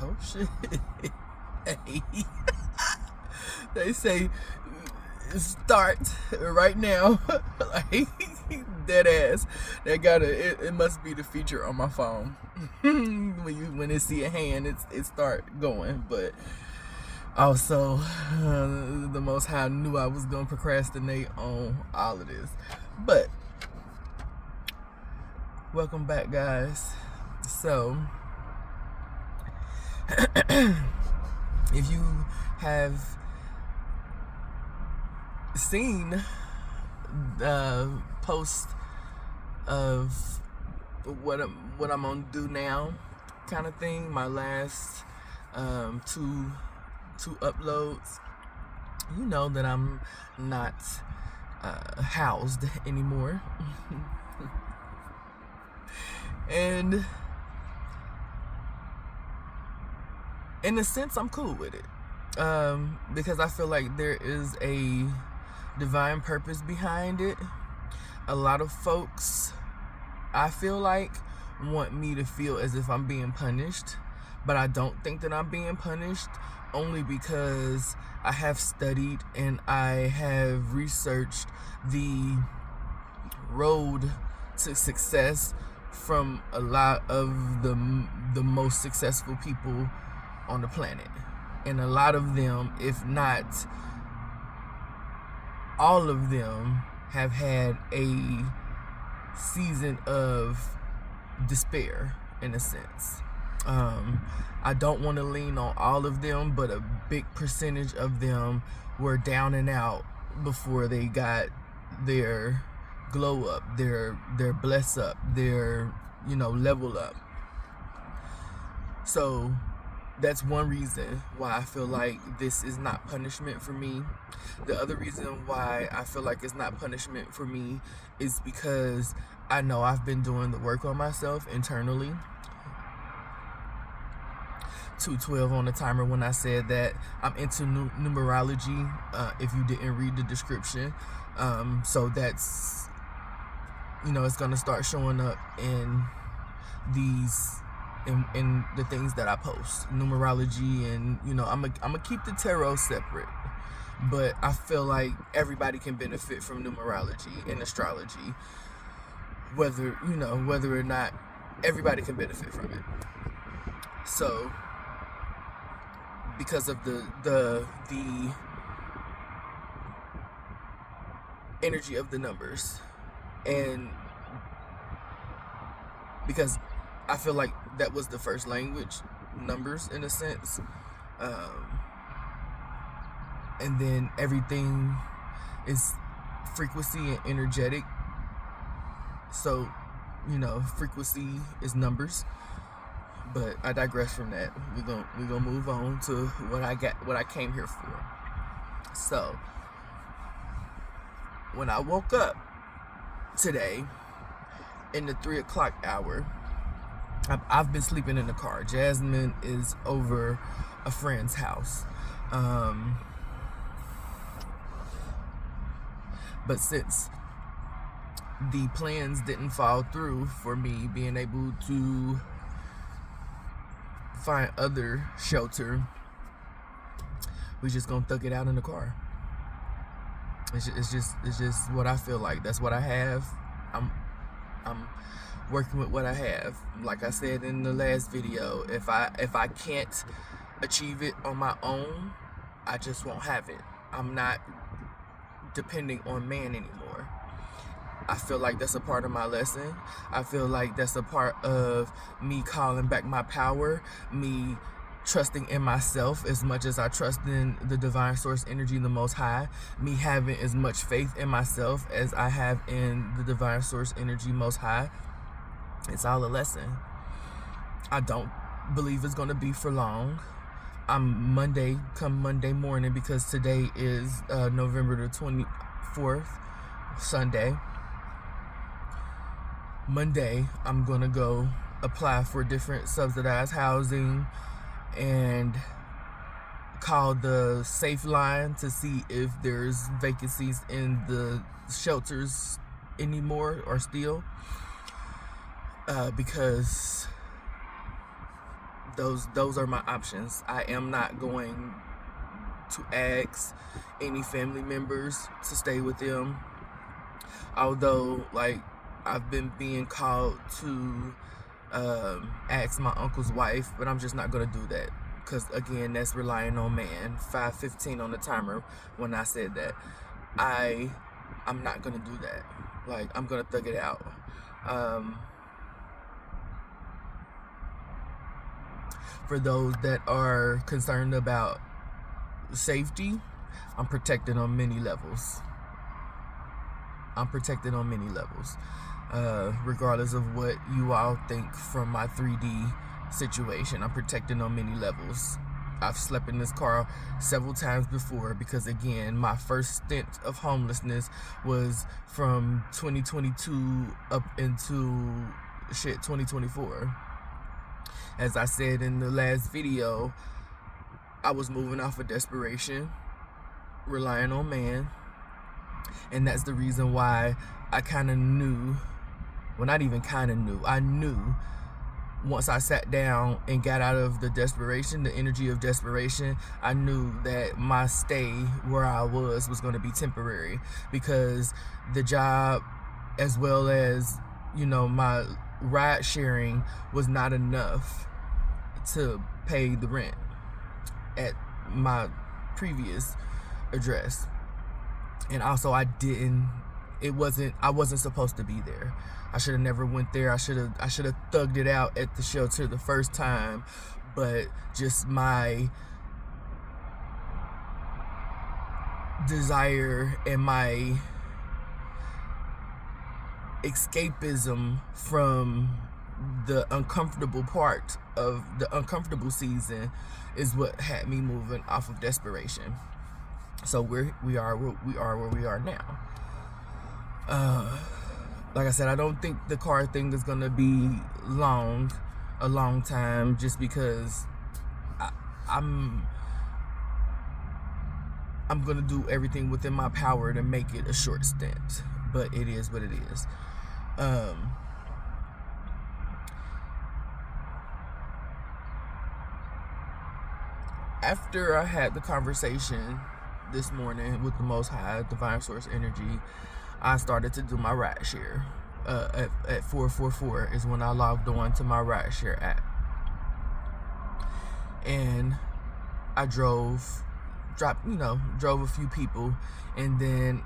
Oh shit. Hey. They say start right now. Like dead ass. They gotta it must be the feature on my phone. when it see a hand, it start going. But also the Most High knew I was gonna procrastinate on all of this. But welcome back, guys. So if you have seen the post of what I'm gonna do now, kind of thing, my last two uploads, you know that I'm not housed anymore. And in a sense, I'm cool with it, because I feel like there is a divine purpose behind it. A lot of folks, I feel like, want me to feel as if I'm being punished, but I don't think that I'm being punished, only because I have studied and I have researched the road to success from a lot of the most successful people on the planet. And a lot of them, if not all of them, have had a season of despair, in a sense. I don't want to lean on all of them, but a big percentage of them were down and out before they got their glow up, their bless up, their level up. So that's one reason why I feel like this is not punishment for me. The other reason why I feel like it's not punishment for me is because I know I've been doing the work on myself internally. 212 on the timer when I said that I'm into numerology, if you didn't read the description. So that's, it's going to start showing up in these in the things that I post, numerology, and I'm gonna keep the tarot separate, but I feel like everybody can benefit from numerology and astrology, whether or not everybody can benefit from it. So because of the energy of the numbers, and because I feel like that was the first language, numbers, in a sense. And then everything is frequency and energetic. So, frequency is numbers. But I digress from that. We're gonna move on to what I came here for. So, when I woke up today in the 3 o'clock hour, I've been sleeping in the car. Jasmine is over a friend's house. But since the plans didn't fall through for me being able to find other shelter, we just gonna thug it out in the car. It's just what I feel like. That's what I have. I'm working with what I have. Like I said in the last video, if I can't achieve it on my own, I just won't have it. I'm not depending on man anymore. I feel like that's a part of my lesson. I feel like that's a part of me calling back my power, me trusting in myself as much as I trust in the divine source energy, the Most High, me having as much faith in myself as I have in the divine source energy, Most High. It's all a lesson. I don't believe it's going to be for long. Come Monday morning, because today is November the 24th, Sunday. Monday, I'm going to go apply for different subsidized housing and call the Safe line to see if there's vacancies in the shelters anymore or still. Because those are my options. I am not going to ask any family members to stay with them, although like I've been being called to ask my uncle's wife, but I'm just not gonna do that, because again, that's relying on man. 5:15 on the timer when I said that. I'm not gonna do that. Like, I'm gonna thug it out. For those that are concerned about safety, I'm protected on many levels. Regardless of what you all think from my 3D situation, I'm protected on many levels. I've slept in this car several times before because, again, my first stint of homelessness was from 2022 up into 2024. As I said in the last video, I was moving off of desperation, relying on man, and that's the reason why I kind of knew, well, not even kind of knew, I knew once I sat down and got out of the desperation, the energy of desperation, I knew that my stay where I was going to be temporary, because the job, as well as, you know, my ride sharing, was not enough to pay the rent at my previous address. And also I wasn't supposed to be there. I should have never went there. I should have thugged it out at the shelter the first time, but just my desire and my escapism from the uncomfortable part of the uncomfortable season is what had me moving off of desperation. So we are where we are now. Like I said, I don't think the car thing is gonna be a long time, just because I'm gonna do everything within my power to make it a short stint, but it is what it is. After I had the conversation this morning with the Most High, Divine Source Energy, I started to do my ride share. At 444 is when I logged on to my ride share app, and I drove a few people, and then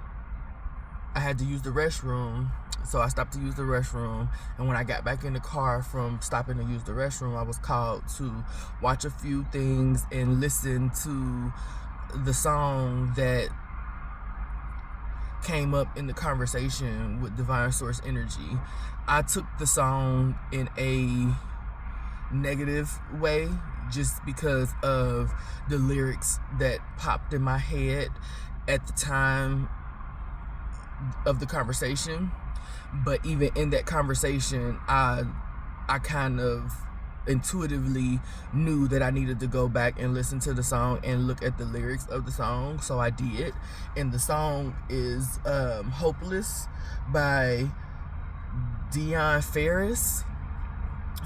I had to use the restroom, so I stopped to use the restroom. And when I got back in the car from stopping to use the restroom, I was called to watch a few things and listen to the song that came up in the conversation with Divine Source Energy. I took the song in a negative way just because of the lyrics that popped in my head at the time of the conversation. But even in that conversation, I kind of intuitively knew that I needed to go back and listen to the song and look at the lyrics of the song, so I did. And the song is Hopeless by Dion Ferris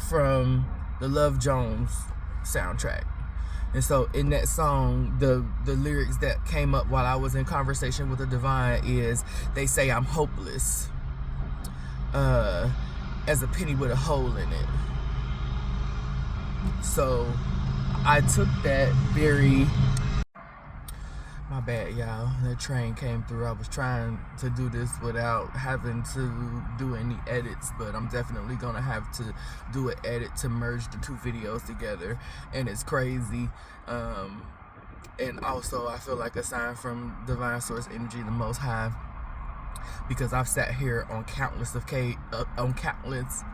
from the Love Jones soundtrack. And so in that song, the lyrics that came up while I was in conversation with the divine is, they say I'm hopeless as a penny with a hole in it. So I took that very... My bad, y'all. That train came through. I was trying to do this without having to do any edits, but I'm definitely gonna have to do an edit to merge the two videos together, and it's crazy. And also, I feel like a sign from Divine Source Energy, the Most High, because I've sat here on countless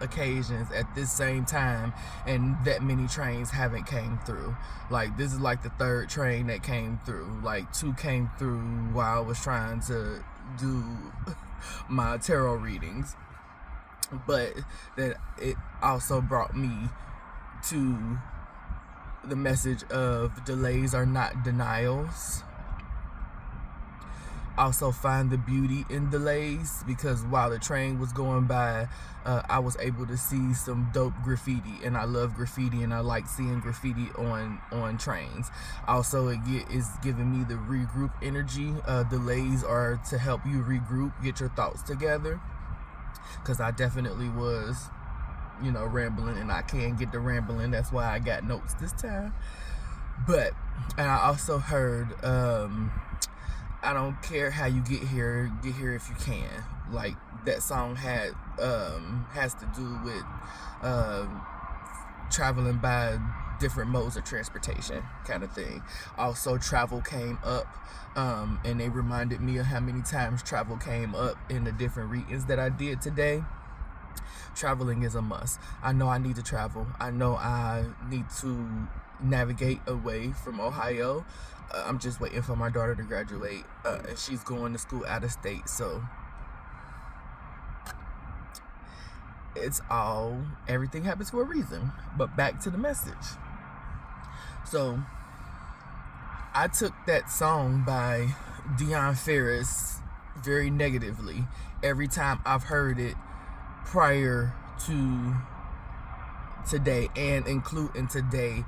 occasions at this same time, and that many trains haven't came through. Like, this is like the third train that came through. Like, 2 came through while I was trying to do my tarot readings, but that it also brought me to the message of delays are not denials. also find the beauty in delays, because while the train was going by, I was able to see some dope graffiti, and I love graffiti, and I like seeing graffiti on trains. Also, is giving me the regroup energy. Delays are to help you regroup, get your thoughts together, because I definitely was, rambling, and I can't get to rambling. That's why I got notes this time. But, and I also heard, I don't care how you get here if you can. Like, that song has to do with traveling by different modes of transportation kind of thing. Also, travel came up, and they reminded me of how many times travel came up in the different readings that I did today. Traveling is a must. I know I need to travel. I know I need to navigate away from Ohio. I'm just waiting for my daughter to graduate, and she's going to school out of state, so everything happens for a reason. But back to the message. So I took that song by Deion Ferris very negatively every time I've heard it prior to today, and including today.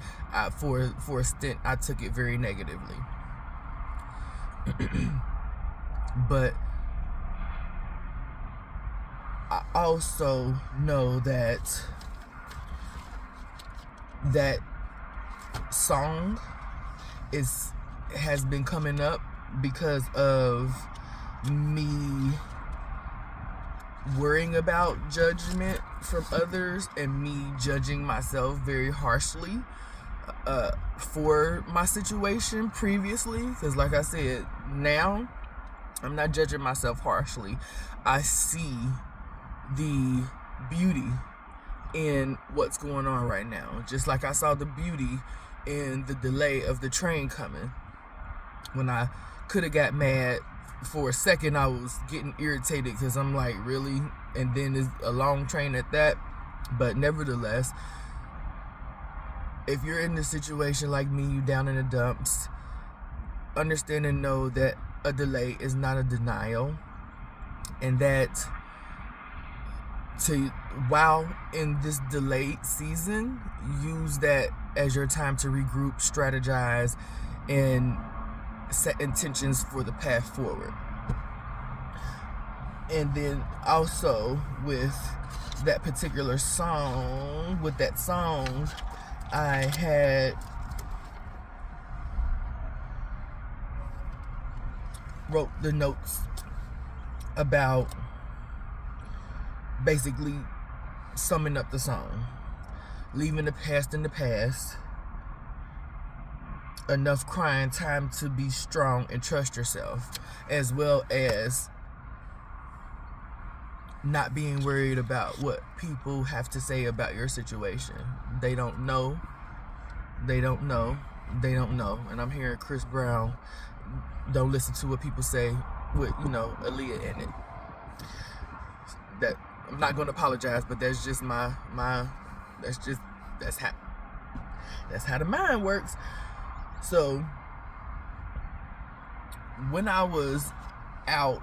For a stint, I took it very negatively. But I also know that that song has been coming up because of me worrying about judgment from others and me judging myself very harshly for my situation previously. Because like I said, now I'm not judging myself harshly. I see the beauty in what's going on right now, just like I saw the beauty in the delay of the train coming. When I could have got mad for a second, I was getting irritated because I'm like, really? And then it's a long train at that. But nevertheless, if you're in this situation like me, you down in the dumps, understand and know that a delay is not a denial, and that while in this delayed season, use that as your time to regroup, strategize, and set intentions for the path forward. And then also with that particular song, I had wrote the notes about basically summing up the song. Leaving the past in the past. Enough crying, time to be strong and trust yourself, as well as not being worried about what people have to say about your situation. They don't know. And I'm hearing Chris Brown, don't listen to what people say, with Aaliyah in it. That I'm not going to apologize, but that's just that's how the mind works. So when I was out,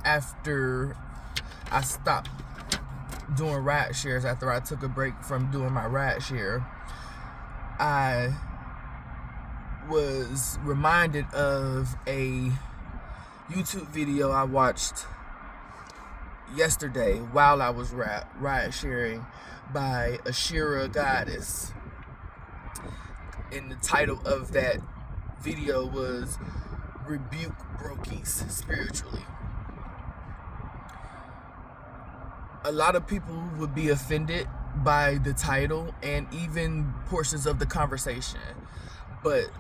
after I stopped doing ride shares, after I took a break from doing my ride share, I was reminded of a YouTube video I watched yesterday while I was ride sharing by Ashira Goddess. And the title of that video was Rebuke Brokies Spiritually. A lot of people would be offended by the title and even portions of the conversation. But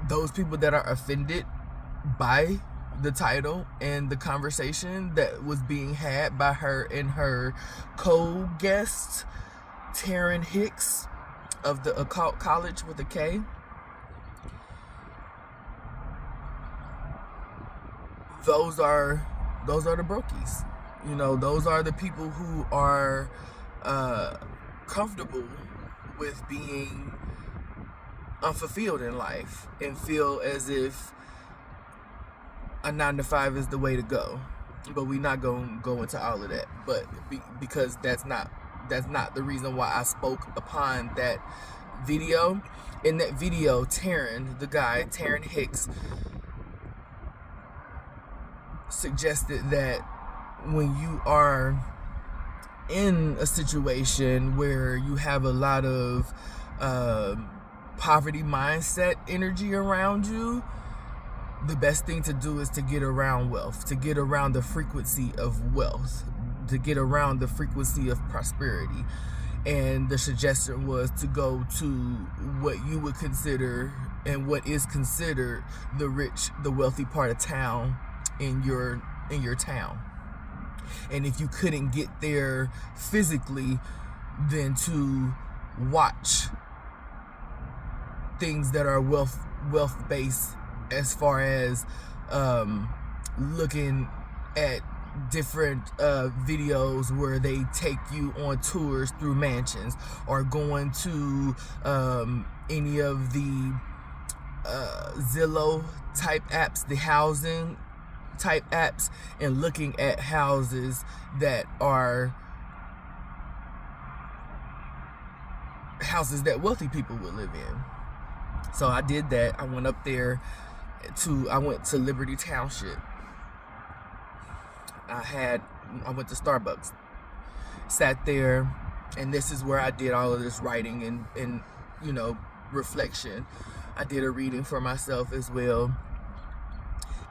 those people that are offended by the title and the conversation that was being had by her and her co-guest, Taryn Hicks of the Occult College with a K, those are the brokies. Those are the people who are comfortable with being unfulfilled in life and feel as if a 9-to-5 is the way to go. But we not going to go into all of that. But because that's not the reason why I spoke upon that video. In that video, Taryn Hicks, suggested that when you are in a situation where you have a lot of poverty mindset energy around you, the best thing to do is to get around wealth, to get around the frequency of wealth, to get around the frequency of prosperity. And the suggestion was to go to what you would consider and what is considered the wealthy part of town in your town. And if you couldn't get there physically, then to watch things that are wealth based, as far as looking at different videos where they take you on tours through mansions, or going to any of the Zillow type apps, the housing type apps, and looking at houses that are houses that wealthy people would live in. So I did that. I went up there I went to Liberty Township. I went to Starbucks, sat there, and this is where I did all of this writing and reflection. I did a reading for myself as well,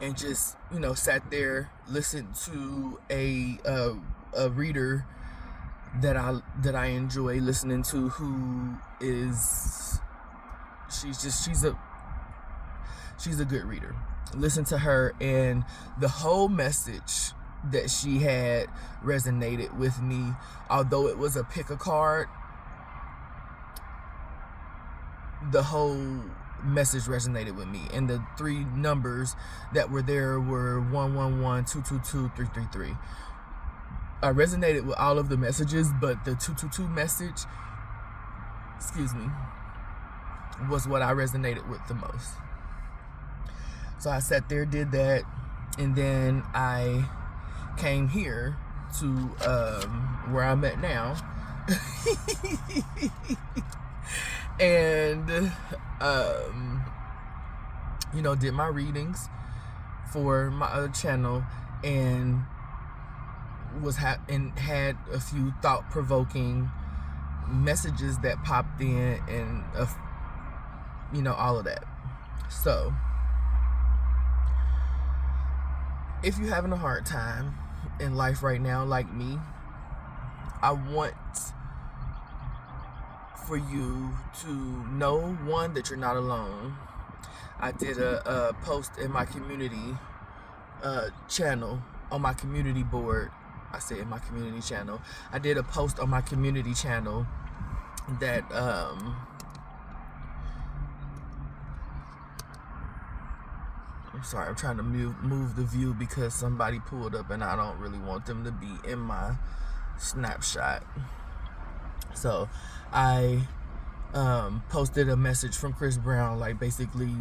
and just sat there, listened to a reader that I enjoy listening to, who is she's a good reader. Listen to her, and the whole message that she had resonated with me. Although it was a pick a card, the whole message resonated with me, and the 3 numbers that were there were 111, 222, 333. I resonated with all of the messages, but the 222 message, was what I resonated with the most. So I sat there, did that, and then I came here to where I'm at now. And did my readings for my other channel, and had a few thought-provoking messages that popped in, and all of that. So if you're having a hard time in life right now, like me, I want for you to know, one, that you're not alone. I did a post in my community channel, on my community board. I say in my community channel. I did a post on my community channel that I'm sorry, I'm trying to move the view because somebody pulled up and I don't really want them to be in my snapshot. So I posted a message from Chris Brown, like basically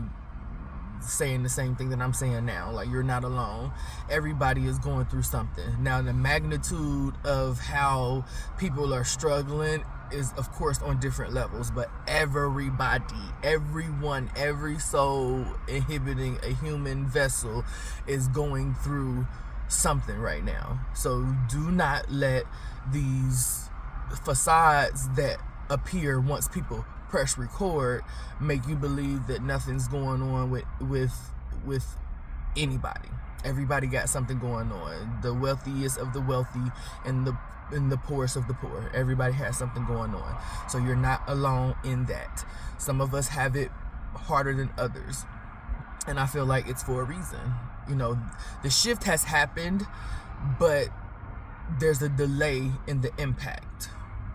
saying the same thing that I'm saying now. Like, you're not alone. Everybody is going through something. Now, the magnitude of how people are struggling is, of course, on different levels, but everybody, everyone, every soul inhibiting a human vessel is going through something right now. So do not let these facades that appear once people press record make you believe that nothing's going on with anybody. Everybody got something going on. The wealthiest of the wealthy and the poorest of the poor. Everybody has something going on. So you're not alone in that. Some of us have it harder than others, and I feel like it's for a reason. The shift has happened, but there's a delay in the impact,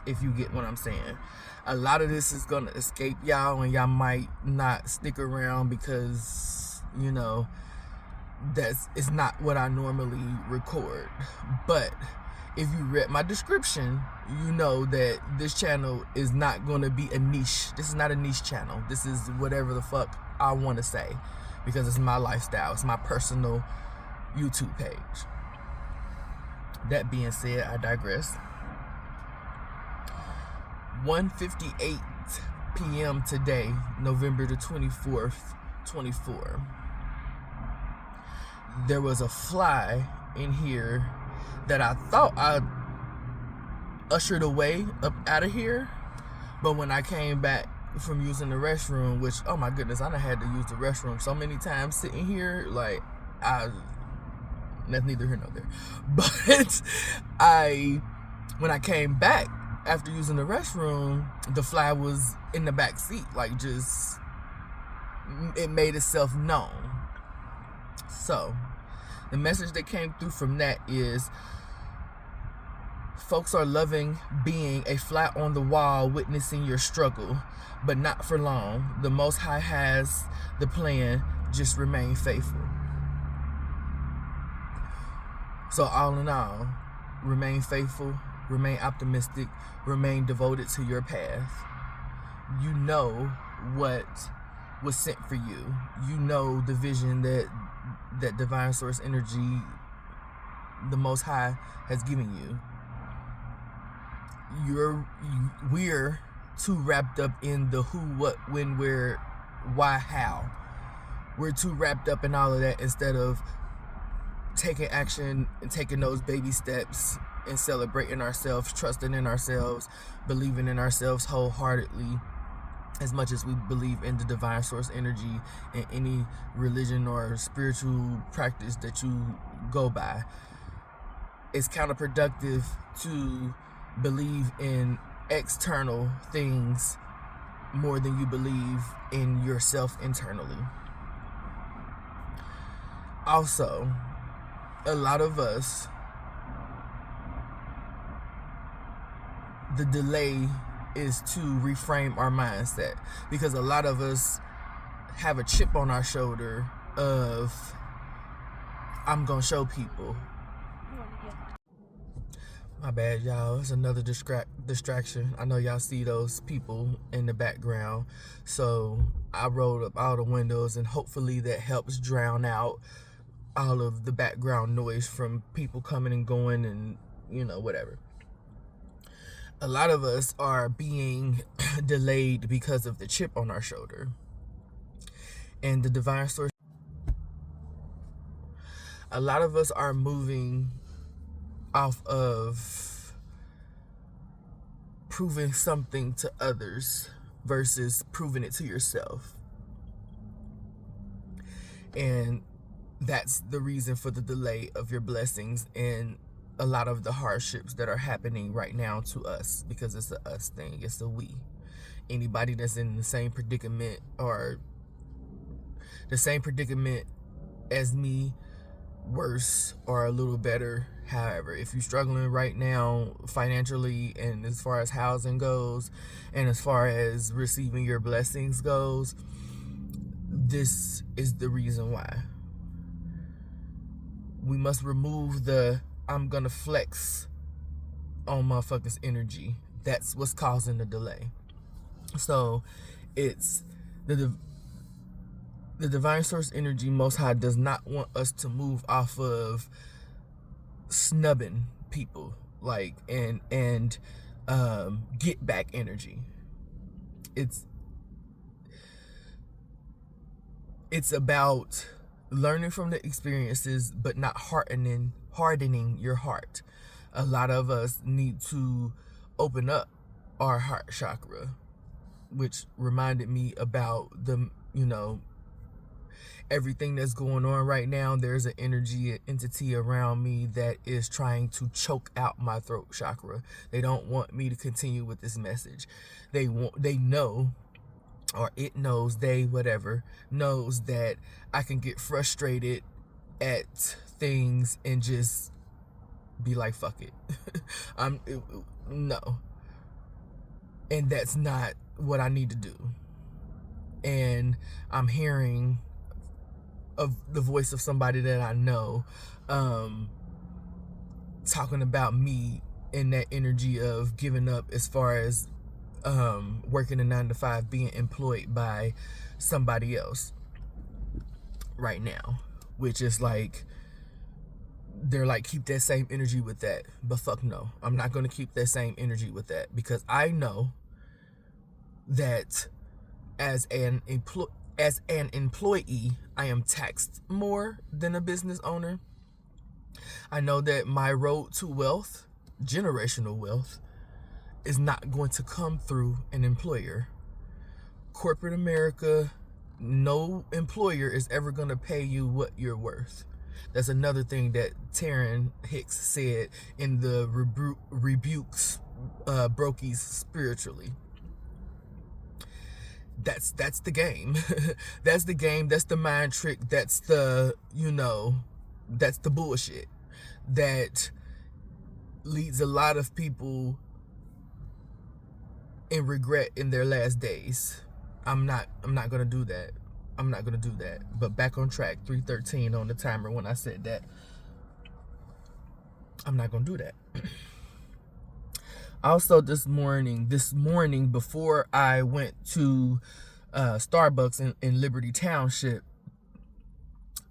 if you get what I'm saying. A lot of this is gonna escape y'all, and y'all might not stick around because it's not what I normally record. But if you read my description, you know that this channel is not going to be a niche. This is not a niche channel. This is whatever the fuck I want to say, because it's my lifestyle. It's my personal YouTube page. That being said, I digress. 1:58 p.m. today, November the 24th, 24. There was a fly in here that I thought I ushered away up out of here, but when I came back from using the restroom, which, oh my goodness, I done had to use the restroom so many times sitting here, like, that's neither here nor there. But when I came back after using the restroom, the fly was in the back seat, like, just, it made itself known. So, the message that came through from that is, folks are loving being a fly on the wall, witnessing your struggle, but not for long. The Most High has the plan, just remain faithful. So all in all, remain faithful, remain optimistic, remain devoted to your path. You know what was sent for you. You know the vision that Divine Source Energy, the Most High, has given you. We're too wrapped up in the who, what, when, where, why, how. We're too wrapped up in all of that instead of taking action and taking those baby steps and celebrating ourselves, trusting in ourselves, believing in ourselves wholeheartedly, as much as we believe in the Divine Source Energy and any religion or spiritual practice that you go by. It's counterproductive to believe in external things more than you believe in yourself internally. Also, a lot of us, the delay is to reframe our mindset, because a lot of us have a chip on our shoulder of, I'm gonna show people. My bad, y'all. It's another distraction. I know y'all see those people in the background. So I rolled up all the windows, and hopefully that helps drown out all of the background noise from people coming and going and, whatever. A lot of us are being delayed because of the chip on our shoulder. And the Divine Source, a lot of us are moving off of proving something to others versus proving it to yourself. And that's the reason for the delay of your blessings and a lot of the hardships that are happening right now to us, because it's a us thing. It's a we. Anybody that's in the same predicament or the same predicament as me, worse or a little better. However, if you're struggling right now financially, and as far as housing goes, and as far as receiving your blessings goes, this is the reason why. We must remove the I'm gonna flex on motherfuckers energy. That's what's causing the delay. So it's the Divine Source Energy, Most High, does not want us to move off of snubbing people, like, and get back energy. It's about learning from the experiences, but not hardening your heart. A lot of us need to open up our heart chakra, which reminded me about the, everything that's going on right now. There's an entity around me that is trying to choke out my throat chakra. They don't want me to continue with this message. They know, or it knows, knows that I can get frustrated at things and just be like, fuck it. No. And that's not what I need to do. And I'm hearing of the voice of somebody that I know, talking about me in that energy of giving up as far as working a 9-to-5, being employed by somebody else right now, which is like, they're like, keep that same energy with that. But fuck no, I'm not going to keep that same energy with that, because I know that as an employee, I am taxed more than a business owner. I know that my road to wealth, generational wealth, is not going to come through an employer. Corporate America, no employer is ever going to pay you what you're worth. That's another thing that Taryn Hicks said in the rebukes Brokies spiritually. That's the game. That's the game. That's the mind trick. That's the, that's the bullshit that leads a lot of people in regret in their last days. I'm not gonna do that. I'm not gonna do that. But back on track, 3:13 on the timer when I said that. I'm not gonna do that. Also, this morning, before I went to Starbucks in Liberty Township,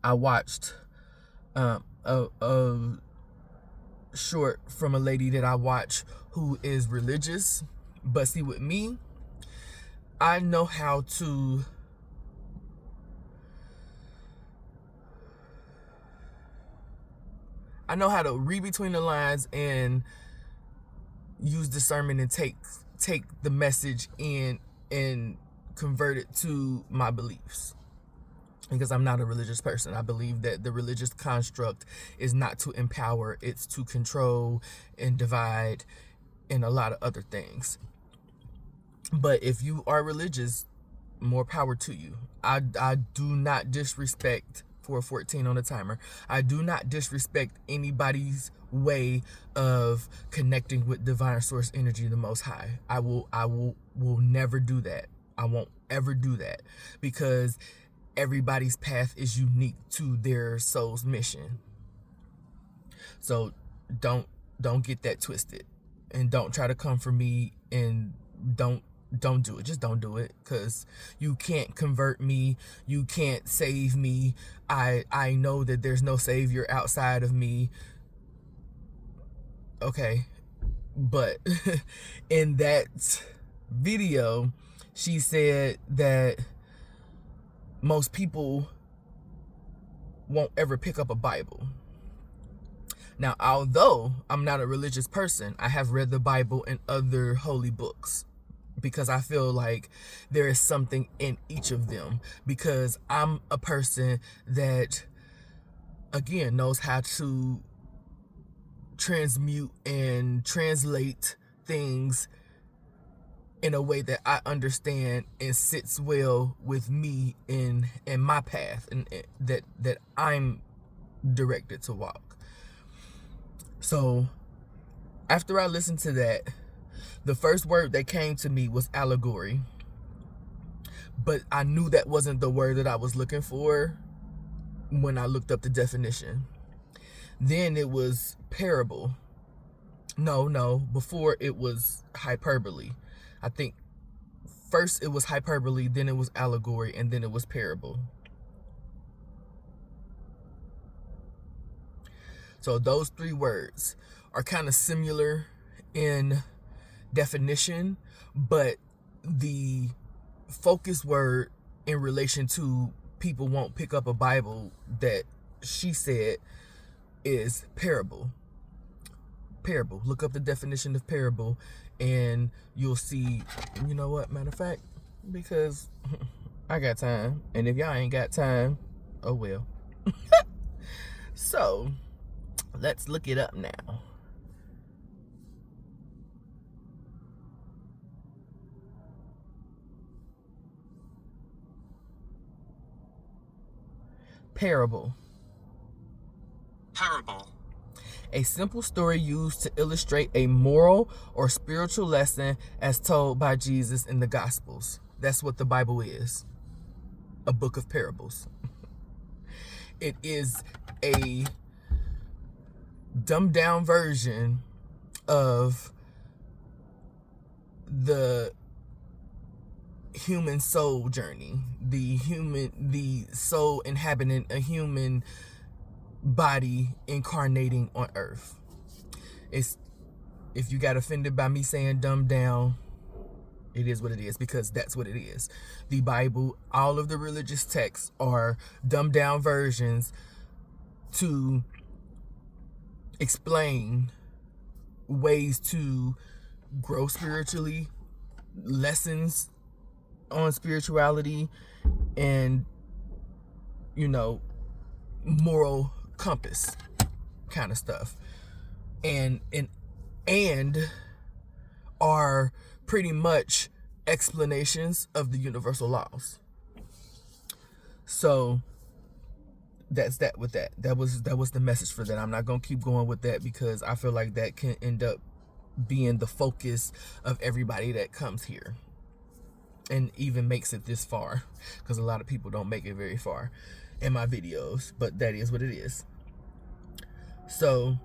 I watched a short from a lady that I watch who is religious. But see, with me, I know how to read between the lines and use discernment and take the message in and convert it to my beliefs. Because I'm not a religious person. I believe that the religious construct is not to empower, it's to control and divide and a lot of other things. But if you are religious, more power to you. I do not disrespect 4:14 on the timer. I do not disrespect anybody's way of connecting with divine source energy, the Most High. I will never do that. I won't ever do that, because everybody's path is unique to their soul's mission. So don't get that twisted, and don't try to come for me, and don't do it. Just don't do it, because you can't convert me. You can't save me. I know that there's no savior outside of me. Okay. But in that video, she said that most people won't ever pick up a Bible. Now, although I'm not a religious person, I have read the Bible and other holy books, because I feel like there is something in each of them, because I'm a person that, again, knows how to transmute and translate things in a way that I understand and sits well with me in my path, and that I'm directed to walk. So after I listened to that, the first word that came to me was allegory. But I knew that wasn't the word that I was looking for when I looked up the definition. Then it was parable. No, before it was hyperbole. I think first it was hyperbole, then it was allegory, and then it was parable. So those three words are kind of similar in definition, but the focus word in relation to people won't pick up a Bible that she said is parable. Parable. Look up the definition of parable and you'll see. You know what, matter of fact, because I got time, and if y'all ain't got time, oh well. So let's look it up now. Parable. Parable. A simple story used to illustrate a moral or spiritual lesson as told by Jesus in the Gospels. That's what the Bible is. A book of parables. It is a dumbed down version of the human soul journey, the soul inhabiting a human body incarnating on earth. It's, if you got offended by me saying dumb down, it is what it is, because that's what it is. The Bible, all of the religious texts are dumbed down versions to explain ways to grow spiritually, lessons on spirituality, and, you know, moral compass kind of stuff. And are pretty much explanations of the universal laws. So that's that with that. That was the message for that. I'm not gonna keep going with that because I feel like that can end up being the focus of everybody that comes here and even makes it this far, because a lot of people don't make it very far in my videos, but that is what it is. So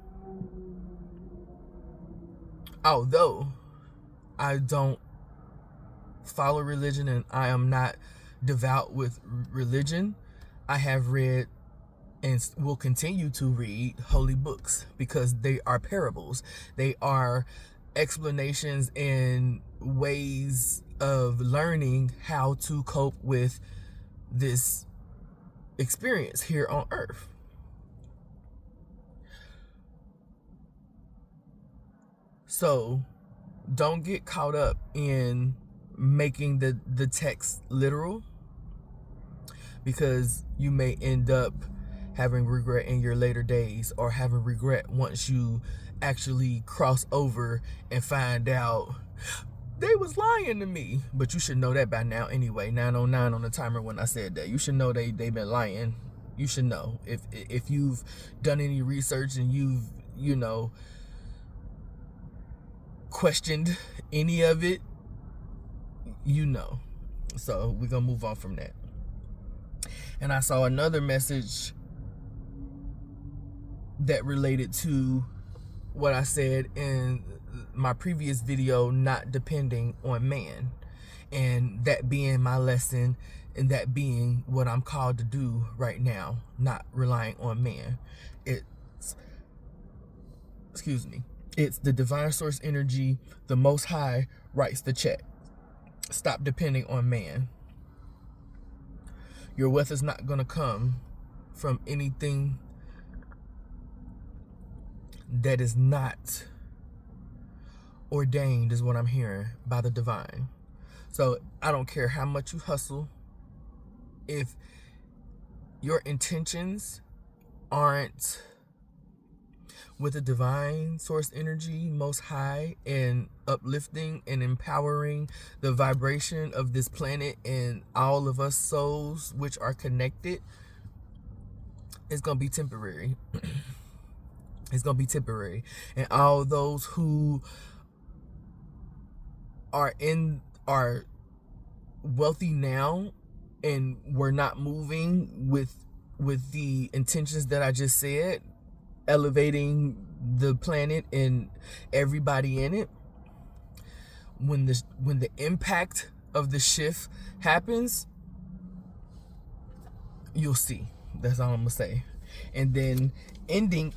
although I don't follow religion and I am not devout with religion, I have read and will continue to read holy books, because they are parables. They are explanations and ways of learning how to cope with this experience here on earth. So don't get caught up in making the text literal, because you may end up having regret in your later days, or having regret once you actually cross over and find out they was lying to me. But you should know that by now anyway. 9:09 on the timer when I said that. You should know they been lying. You should know. If you've done any research and you've, you know, questioned any of it, you know. So we're gonna move on from that. And I saw another message that related to what I said in my previous video, not depending on man, and that being my lesson, and that being what I'm called to do right now, not relying on man. It's the divine source energy, the Most High writes the check. Stop depending on man. Your wealth is not going to come from anything that is not ordained, is what I'm hearing, by the divine. So I don't care how much you hustle. If your intentions aren't with the divine source energy, Most High, and uplifting and empowering the vibration of this planet and all of us souls which are connected, it's going to be temporary. It's going to be temporary. And all those who are wealthy now and were not moving with the intentions that I just said, elevating the planet and everybody in it, when the impact of the shift happens, you'll see. That's all I'm gonna say. And then ending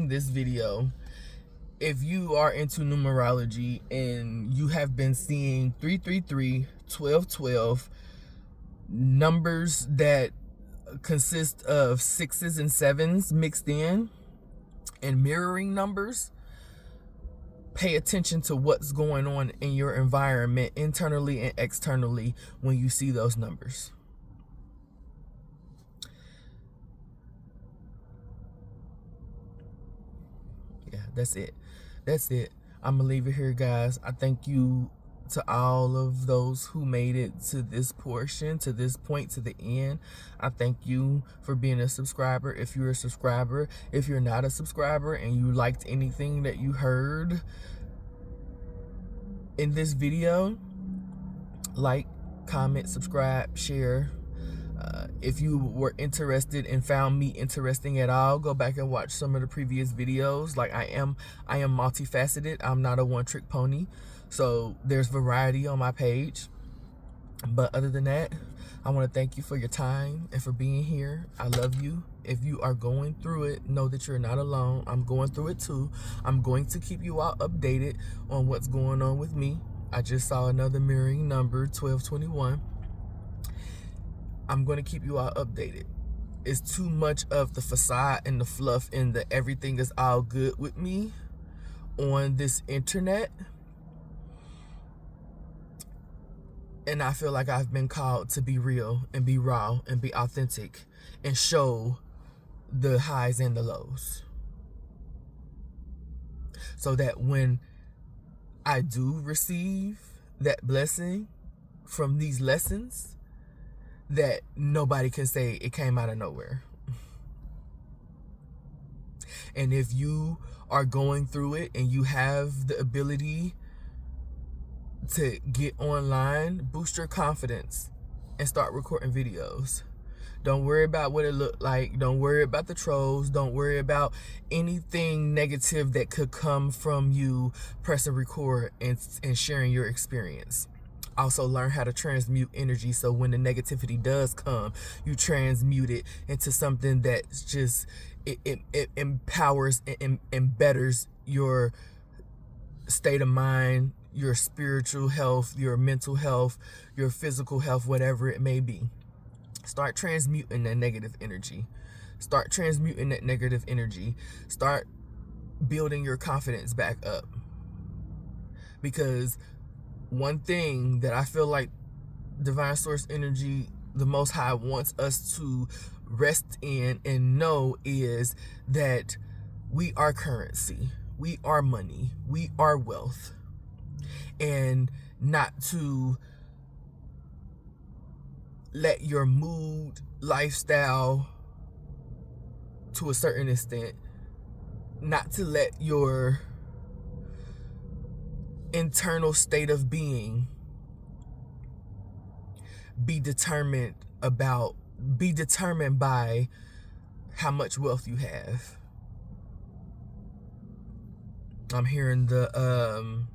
this video, if you are into numerology and you have been seeing 333, 1212, numbers that consist of 6s and 7s mixed in, and mirroring numbers, pay attention to what's going on in your environment, internally and externally, when you see those numbers. Yeah, that's it. I'm gonna leave it here, guys. I thank you to all of those who made it to this portion, to this point, to the end. I thank you for being a subscriber. If you're a subscriber, if you're not a subscriber and you liked anything that you heard in this video, like, comment, subscribe, share. If you were interested and found me interesting at all, go back and watch some of the previous videos. Like, I am multifaceted. I'm not a one-trick pony. So there's variety on my page. But other than that, I want to thank you for your time and for being here. I love you. If you are going through it, know that you're not alone. I'm going through it too. I'm going to keep you all updated on what's going on with me. I just saw another mirroring number, 1221. I'm going to keep you all updated. It's too much of the facade and the fluff and the everything is all good with me on this internet. And I feel like I've been called to be real and be raw and be authentic and show the highs and the lows. So that when I do receive that blessing from these lessons, that nobody can say it came out of nowhere. And if you are going through it and you have the ability to get online, boost your confidence and start recording videos. Don't worry about what it looked like. Don't worry about the trolls. Don't worry about anything negative that could come from you pressing record and sharing your experience. Also learn how to transmute energy, so when the negativity does come, you transmute it into something that's just, it empowers and betters your state of mind, your spiritual health, your mental health, your physical health, whatever it may be. Start transmuting that negative energy. Start transmuting that negative energy. Start building your confidence back up. Because one thing that I feel like Divine Source Energy, the Most High, wants us to rest in and know is that we are currency. We are money. We are wealth. And not to let your mood, lifestyle, to a certain extent, not to let your internal state of being be determined by how much wealth you have. I'm hearing the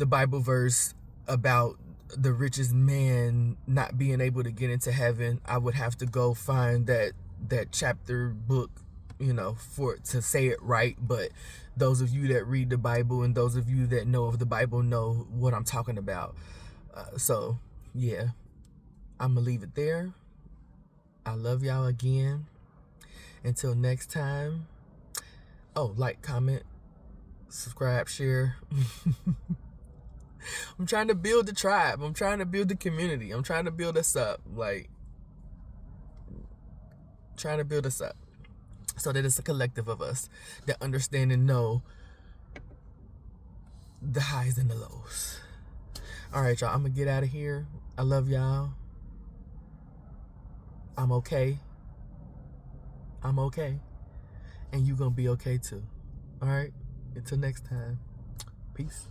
Bible verse about the richest man not being able to get into heaven. I would have to go find that chapter book, to say it right. But those of you that read the Bible and those of you that know of the Bible know what I'm talking about. So yeah, I'm gonna leave it there. I love y'all again. Until next time. Oh, like, comment, subscribe, share. I'm trying to build the tribe. I'm trying to build the community. I'm trying to build us up. Trying to build us up so that it's a collective of us that understand and know the highs and the lows. All right, y'all. I'm going to get out of here. I love y'all. I'm okay. I'm okay. And you going to be okay too. All right. Until next time. Peace.